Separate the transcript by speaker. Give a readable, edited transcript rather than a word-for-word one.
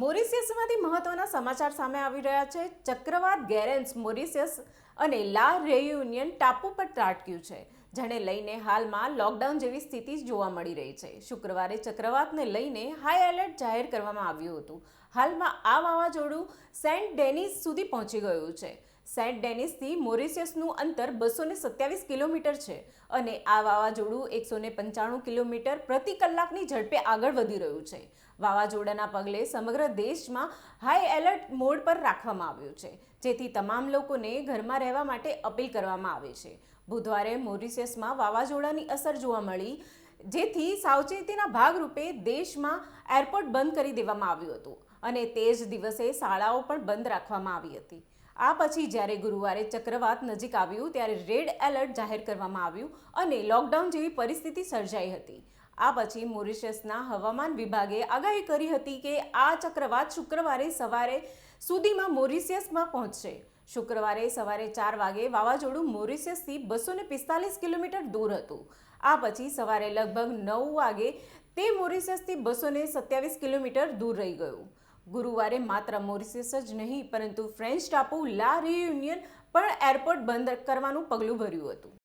Speaker 1: મોરિશિયસમાંથી મહત્વના સમાચાર સામે આવી રહ્યા છે. ચક્રવાત ગેરેન્સ મોરિશિયસ અને લા રેયુનિયન ટાપુ પર ત્રાટક્યું છે, જેને લઈને હાલમાં લોકડાઉન જેવી સ્થિતિ જોવા મળી રહી છે. શુક્રવારે ચક્રવાતને લઈને હાઈ એલર્ટ જાહેર કરવામાં આવ્યું હતું. હાલમાં આ વાવાઝોડું સેન્ટ ડેનિસ સુધી પહોંચી ગયું છે. સેન્ટ ડેનિસથી મોરિશિયસનું અંતર 227 કિલોમીટર છે અને આ વાવાઝોડું 195 કિલોમીટર પ્રતિ કલાકની ઝડપે આગળ વધી રહ્યું છે. વાવાઝોડાના પગલે સમગ્ર દેશમાં હાઈ એલર્ટ મોડ પર રાખવામાં આવ્યું છે, જેથી તમામ લોકોને ઘરમાં રહેવા માટે અપીલ કરવામાં આવે છે. બુધવારે મોરિશિયસમાં વાવાઝોડાની અસર જોવા મળી, જેથી સાવચેતીના ભાગરૂપે દેશમાં એરપોર્ટ બંધ કરી દેવામાં આવ્યું હતું અને તે જ દિવસે શાળાઓ પણ બંધ રાખવામાં આવી હતી. આ પછી જ્યારે ગુરુવારે ચક્રવાત નજીક આવ્યું ત્યારે રેડ એલર્ટ જાહેર કરવામાં આવ્યું અને લોકડાઉન જેવી પરિસ્થિતિ સર્જાઈ હતી. આ પછી મોરિશિયસના હવામાન વિભાગે આગાહી કરી હતી કે આ ચક્રવાત શુક્રવારે સવારે સુધીમાં મોરિશિયસમાં પહોંચશે. શુક્રવારે સવારે 4 વાગે વાવાઝોડું મોરિશિયસથી 245 કિલોમીટર દૂર હતું. આ પછી સવારે લગભગ 9 વાગે તે મોરિશિયસથી 227 કિલોમીટર દૂર રહી ગયું. ગુરુવારે માત્ર મોરિશિયસ જ નહીં પરંતુ ફ્રેન્ચ ટાપુ લા રિયુનિયન પણ એરપોર્ટ બંધ કરવાનું પગલું ભર્યું હતું.